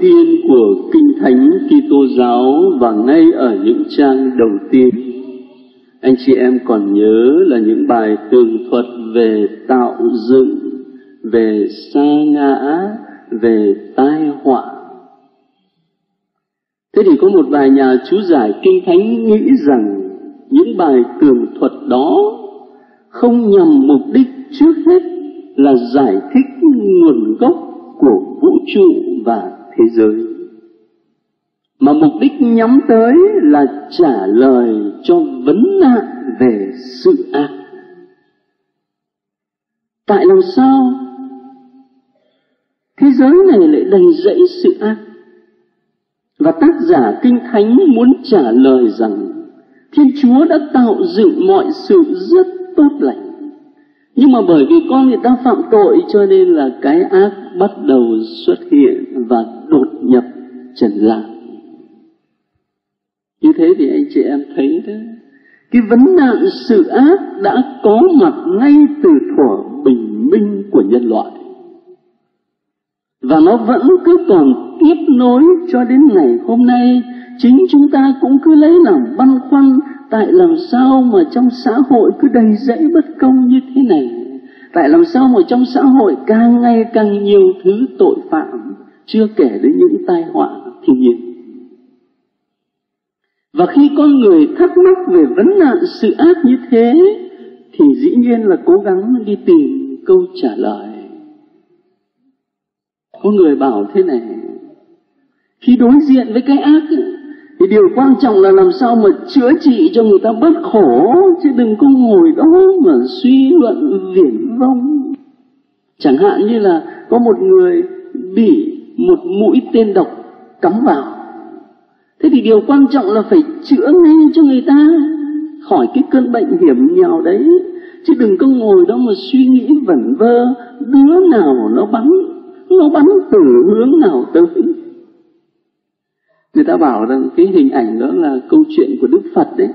tiên của Kinh Thánh Kitô giáo và ngay ở những trang đầu tiên, anh chị em còn nhớ là những bài tường thuật về tạo dựng, về sa ngã, về tai họa. Thế thì có một vài nhà chú giải Kinh Thánh nghĩ rằng những bài tường thuật đó không nhằm mục đích trước hết là giải thích nguồn gốc của vũ trụ và thế giới, mà mục đích nhắm tới là trả lời cho vấn nạn về sự ác. Tại làm sao thế giới này lại đầy rẫy sự ác? Và tác giả Kinh Thánh muốn trả lời rằng Thiên Chúa đã tạo dựng mọi sự rất tốt lành, nhưng mà bởi vì con người ta phạm tội cho nên là cái ác bắt đầu xuất hiện và đột nhập trần gian. Như thế thì anh chị em thấy đấy, cái vấn nạn sự ác đã có mặt ngay từ thuở bình minh của nhân loại, và nó vẫn cứ còn tiếp nối cho đến ngày hôm nay. Chính chúng ta cũng cứ lấy làm băn khoăn, tại làm sao mà trong xã hội cứ đầy rẫy bất công như thế này? Tại làm sao mà trong xã hội càng ngày càng nhiều thứ tội phạm, chưa kể đến những tai họa thiên nhiên? Và khi con người thắc mắc về vấn nạn sự ác như thế, thì dĩ nhiên là cố gắng đi tìm câu trả lời. Có người bảo thế này: khi đối diện với cái ác thì điều quan trọng là làm sao mà chữa trị cho người ta bớt khổ, chứ đừng có ngồi đó mà suy luận viển vông. Chẳng hạn như là có một người bị một mũi tên độc cắm vào, thế thì điều quan trọng là phải chữa ngay cho người ta khỏi cái cơn bệnh hiểm nghèo đấy, chứ đừng có ngồi đó mà suy nghĩ vẩn vơ đứa nào nó bắn từ hướng nào tới. Người ta bảo rằng cái hình ảnh đó là câu chuyện của Đức Phật đấy,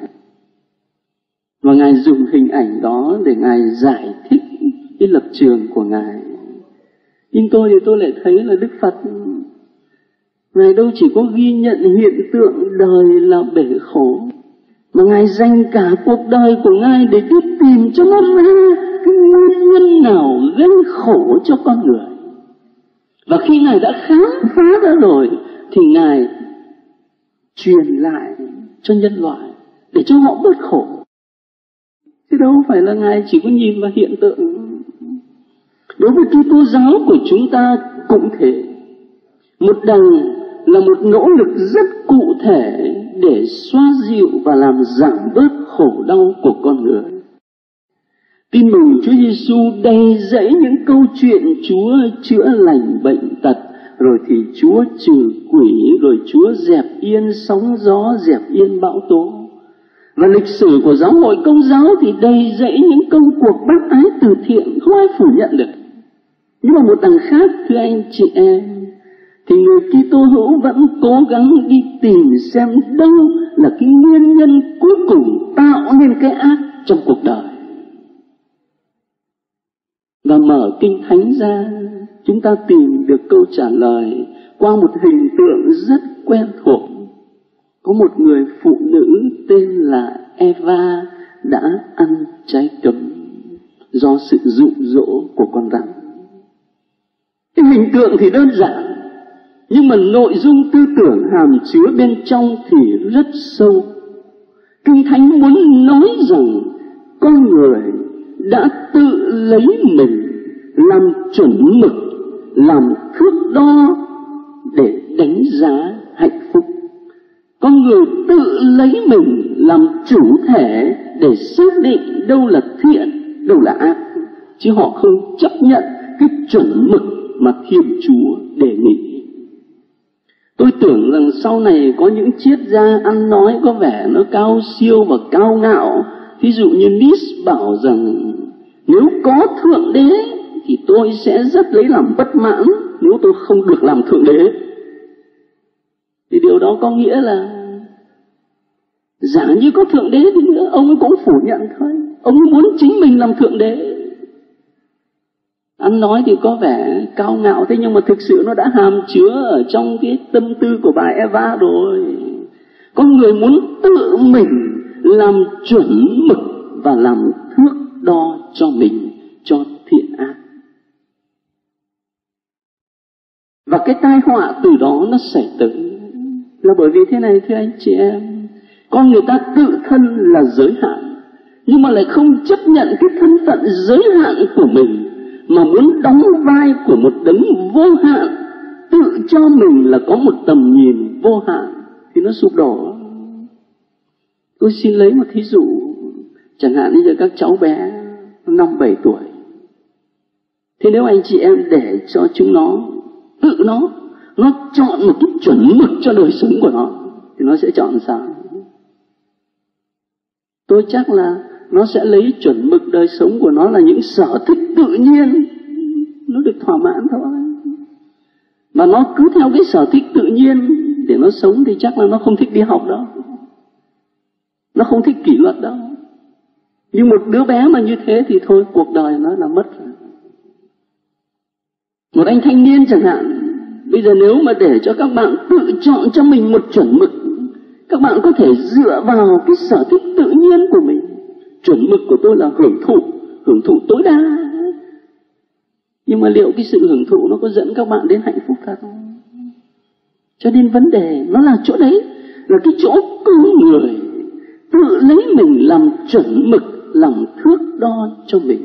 và Ngài dùng hình ảnh đó để Ngài giải thích cái lập trường của Ngài. Nhưng tôi thì tôi lại thấy là Đức Phật Ngài đâu chỉ có ghi nhận hiện tượng đời là bể khổ, mà Ngài dành cả cuộc đời của Ngài để đi tìm cho nó ra cái nguyên nhân nào gây khổ cho con người. Và khi Ngài đã khám phá ra rồi thì Ngài truyền lại cho nhân loại để cho họ bớt khổ. Chứ đâu phải là Ngài chỉ có nhìn vào hiện tượng. Đối với Kitô giáo của chúng ta cũng thế. Một đằng là một nỗ lực rất cụ thể để xoa dịu và làm giảm bớt khổ đau của con người. Tin mừng Chúa Giêsu đầy dẫy những câu chuyện Chúa chữa lành bệnh tật, rồi thì Chúa trừ quỷ, rồi Chúa dẹp yên sóng gió, dẹp yên bão tố. Và lịch sử của giáo hội Công giáo thì đầy dẫy những công cuộc bác ái từ thiện, không ai phủ nhận được. Nhưng mà một đằng khác, thưa anh chị em, thì người Kitô hữu vẫn cố gắng đi tìm xem đâu là cái nguyên nhân cuối cùng tạo nên cái ác trong cuộc đời. Và mở Kinh Thánh ra, chúng ta tìm được câu trả lời qua một hình tượng rất quen thuộc. Có một người phụ nữ tên là Eva đã ăn trái cấm do sự dụ dỗ của con rắn. Cái hình tượng thì đơn giản, nhưng mà nội dung tư tưởng hàm chứa bên trong thì rất sâu. Kinh Thánh muốn nói rằng con người đã tự lấy mình làm chuẩn mực, làm thước đo để đánh giá hạnh phúc. Con người tự lấy mình làm chủ thể để xác định đâu là thiện, đâu là ác, chứ họ không chấp nhận cái chuẩn mực mà Thiên Chúa đề nghị. Tôi tưởng rằng sau này có những triết gia ăn nói có vẻ nó cao siêu và cao ngạo. Ví dụ như Nietzsche bảo rằng nếu có Thượng Đế thì tôi sẽ rất lấy làm bất mãn nếu tôi không được làm Thượng Đế. Thì điều đó có nghĩa là giả như có Thượng Đế thì nữa, ông ấy cũng phủ nhận thôi. Ông ấy muốn chính mình làm Thượng Đế. Ăn nói thì có vẻ cao ngạo, thế nhưng mà thực sự nó đã hàm chứa ở trong cái tâm tư của bà Eva rồi. Con người muốn tự mình làm chuẩn mực và làm thước đo cho mình, cho thiện ác. Và cái tai họa từ đó nó xảy tới là bởi vì thế này thưa anh chị em, con người ta tự thân là giới hạn, nhưng mà lại không chấp nhận cái thân phận giới hạn của mình, mà muốn đóng vai của một đấng vô hạn, tự cho mình là có một tầm nhìn vô hạn, thì nó sụp đổ. Tôi xin lấy một thí dụ, chẳng hạn như các cháu bé 5-7 tuổi. Thế nếu anh chị em để cho chúng nó tự nó chọn một cái chuẩn mực cho đời sống của nó, thì nó sẽ chọn sao? Tôi chắc là nó sẽ lấy chuẩn mực đời sống của nó là những sở thích tự nhiên, nó được thỏa mãn thôi. Mà nó cứ theo cái sở thích tự nhiên để nó sống thì chắc là nó không thích đi học đâu, nó không thích kỷ luật đâu. Nhưng một đứa bé mà như thế thì thôi, cuộc đời nó là mất rồi. Một anh thanh niên chẳng hạn, bây giờ nếu mà để cho các bạn tự chọn cho mình một chuẩn mực, các bạn có thể dựa vào cái sở thích tự nhiên của mình. Chuẩn mực của tôi là hưởng thụ tối đa. Nhưng mà liệu cái sự hưởng thụ nó có dẫn các bạn đến hạnh phúc thật không? Cho nên vấn đề nó là chỗ đấy, là cái chỗ con người tự lấy mình làm chuẩn mực, làm thước đo cho mình.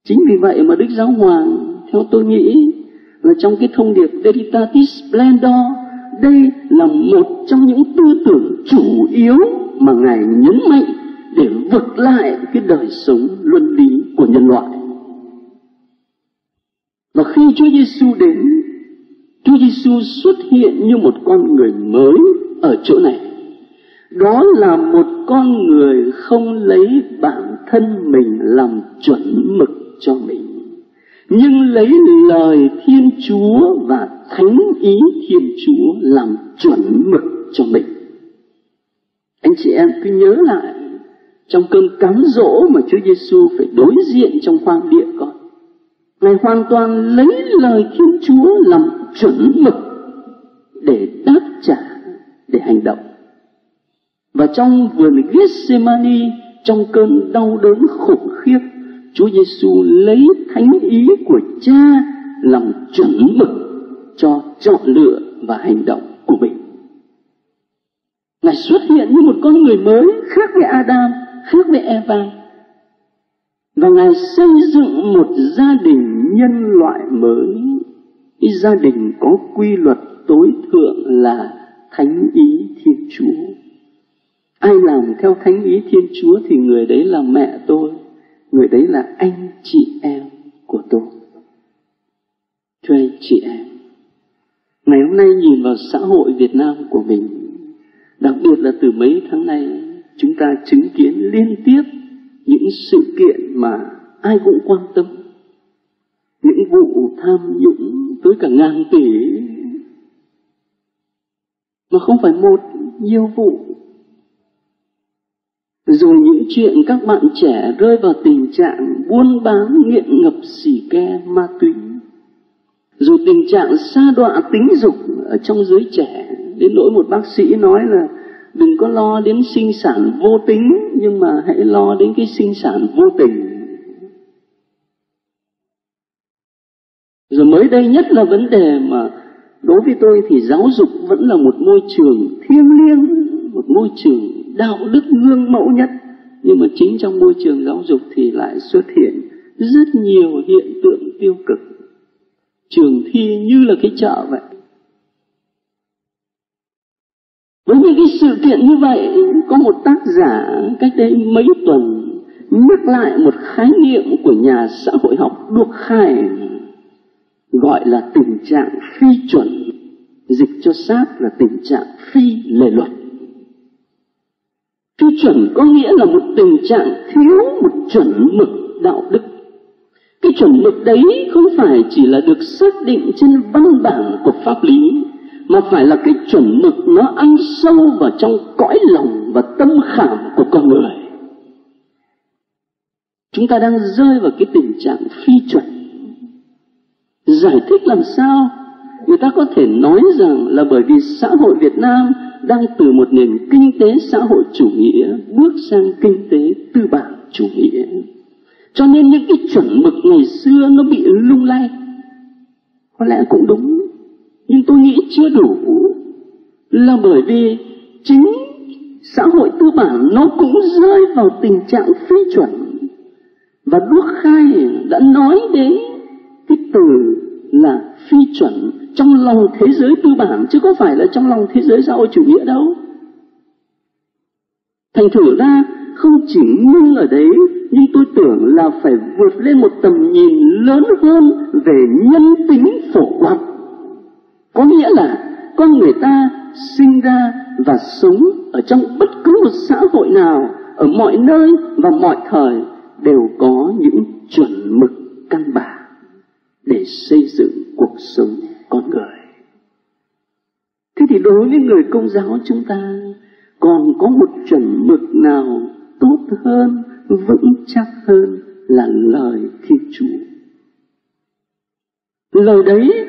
Chính vì vậy mà Đức Giáo Hoàng, theo tôi nghĩ, là trong cái thông điệp Veritatis Splendor, đây là một trong những tư tưởng chủ yếu mà Ngài nhấn mạnh để vực lại cái đời sống luân lý của nhân loại. Và khi Chúa Giêsu đến, Chúa Giêsu xuất hiện như một con người mới ở chỗ này. Đó là một con người không lấy bản thân mình làm chuẩn mực cho mình, nhưng lấy lời Thiên Chúa và thánh ý Thiên Chúa làm chuẩn mực cho mình. Anh chị em cứ nhớ lại trong cơn cám dỗ mà Chúa Giêsu phải đối diện trong hoang địa con, Ngài hoàn toàn lấy lời Thiên Chúa làm chuẩn mực để đáp trả, để hành động. Và trong vườn Gethsemane, trong cơn đau đớn khủng khiếp, Chúa Giêsu lấy thánh ý của Cha làm chuẩn mực cho chọn lựa và hành động của mình. Ngài xuất hiện như một con người mới, khác với Adam, khác với Eva. Và Ngài xây dựng một gia đình nhân loại mới, cái gia đình có quy luật tối thượng là thánh ý Thiên Chúa. Ai làm theo thánh ý Thiên Chúa thì người đấy là mẹ tôi, người đấy là anh chị em của tôi. Thưa anh chị em, ngày hôm nay nhìn vào xã hội Việt Nam của mình, đặc biệt là từ mấy tháng nay, chúng ta chứng kiến liên tiếp những sự kiện mà ai cũng quan tâm. Những vụ tham nhũng tới cả ngàn tỷ, mà không phải một, nhiều vụ. Rồi những chuyện các bạn trẻ rơi vào tình trạng buôn bán, nghiện ngập xì ke, ma túy. Rồi tình trạng sa đọa tính dục ở trong giới trẻ, đến nỗi một bác sĩ nói là đừng có lo đến sinh sản vô tính, nhưng mà hãy lo đến cái sinh sản vô tình. Rồi mới đây nhất là vấn đề mà đối với tôi thì giáo dục vẫn là một môi trường thiêng liêng, một môi trường đạo đức gương mẫu nhất. Nhưng mà chính trong môi trường giáo dục thì lại xuất hiện rất nhiều hiện tượng tiêu cực. Trường thi như là cái chợ vậy. Với những cái sự kiện như vậy, có một tác giả cách đây mấy tuần nhắc lại một khái niệm của nhà xã hội học Durkheim, gọi là tình trạng phi chuẩn, dịch cho sát là tình trạng phi lề luật. Phi chuẩn có nghĩa là một tình trạng thiếu một chuẩn mực đạo đức. Cái chuẩn mực đấy không phải chỉ là được xác định trên văn bản của pháp lý, mà phải là cái chuẩn mực nó ăn sâu vào trong cõi lòng và tâm khảm của con người. Chúng ta đang rơi vào cái tình trạng phi chuẩn. Giải thích làm sao? Người ta có thể nói rằng là bởi vì xã hội Việt Nam đang từ một nền kinh tế xã hội chủ nghĩa bước sang kinh tế tư bản chủ nghĩa, cho nên những cái chuẩn mực ngày xưa nó bị lung lay. Có lẽ cũng đúng, nhưng tôi nghĩ chưa đủ, là bởi vì chính xã hội tư bản nó cũng rơi vào tình trạng phi chuẩn. Và Đuốc Khai đã nói đến cái từ là phi chuẩn trong lòng thế giới tư bản, chứ có phải là trong lòng thế giới xã hội chủ nghĩa đâu. Thành thử ra không chỉ ngưng ở đấy, nhưng tôi tưởng là phải vượt lên một tầm nhìn lớn hơn về nhân tính phổ quát. Có nghĩa là con người ta sinh ra và sống ở trong bất cứ một xã hội nào, ở mọi nơi và mọi thời đều có những chuẩn mực căn bản để xây dựng cuộc sống con người. Thế thì đối với người Công giáo chúng ta còn có một chuẩn mực nào tốt hơn, vững chắc hơn là lời Thiên Chúa. Lời đấy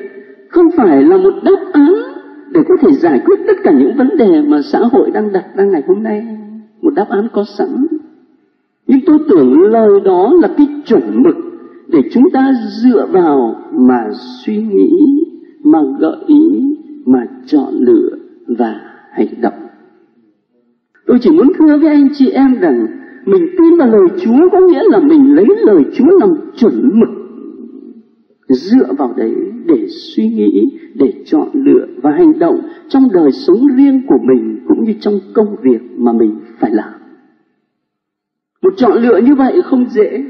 không phải là một đáp án để có thể giải quyết tất cả những vấn đề mà xã hội đang đặt ra ngày hôm nay, một đáp án có sẵn. Nhưng tôi tưởng lời đó là cái chuẩn mực để chúng ta dựa vào mà suy nghĩ, mà gợi ý, mà chọn lựa và hành động. Tôi chỉ muốn thưa với anh chị em rằng mình tin vào lời Chúa có nghĩa là mình lấy lời Chúa làm chuẩn mực, dựa vào đấy để suy nghĩ, để chọn lựa và hành động trong đời sống riêng của mình cũng như trong công việc mà mình phải làm. Một chọn lựa như vậy không dễ.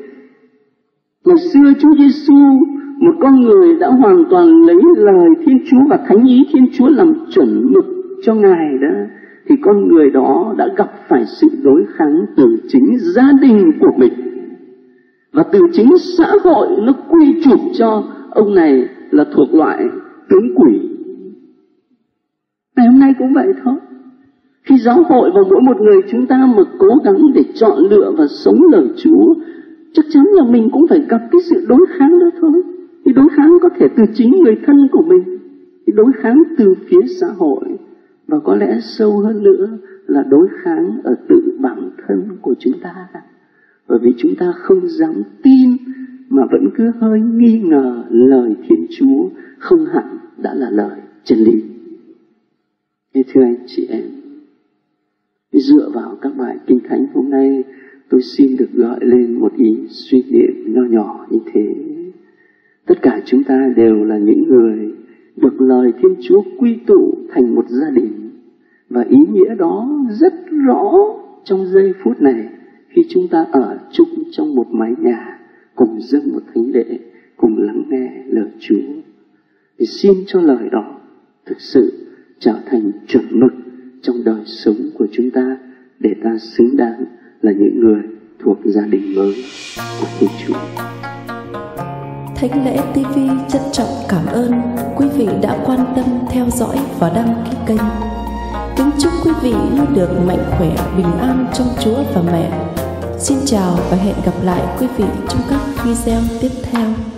Ngày xưa Chúa Giêsu, một con người đã hoàn toàn lấy lời Thiên Chúa và thánh ý Thiên Chúa làm chuẩn mực cho Ngài đó, thì con người đó đã gặp phải sự đối kháng từ chính gia đình của mình. Và từ chính xã hội nó quy chụp cho ông này là thuộc loại tướng quỷ. Ngày hôm nay cũng vậy thôi. Khi giáo hội và mỗi một người chúng ta mà cố gắng để chọn lựa và sống lời Chúa, chắc chắn là mình cũng phải gặp cái sự đối kháng đó thôi. Cái đối kháng có thể từ chính người thân của mình, cái đối kháng từ phía xã hội, và có lẽ sâu hơn nữa là đối kháng ở tự bản thân của chúng ta. Bởi vì chúng ta không dám tin mà vẫn cứ hơi nghi ngờ lời Thiên Chúa không hẳn đã là lời chân lý. Thế thưa anh chị em, dựa vào các bài Kinh Thánh hôm nay, tôi xin được gợi lên một ý suy niệm nho nhỏ như thế. Tất cả chúng ta đều là những người được lời Thiên Chúa quy tụ thành một gia đình. Và ý nghĩa đó rất rõ trong giây phút này khi chúng ta ở chung trong một mái nhà, cùng dâng một thánh lễ, cùng lắng nghe lời Chúa. Thì xin cho lời đó thực sự trở thành chuẩn mực trong đời sống của chúng ta, để ta xứng đáng là những người thuộc gia đình mới của Thiên Chúa. Thánh Lễ TV trân trọng cảm ơn quý vị đã quan tâm theo dõi và đăng ký kênh. Kính chúc quý vị luôn được mạnh khỏe, bình an trong Chúa và Mẹ. Xin chào và hẹn gặp lại quý vị trong các video tiếp theo.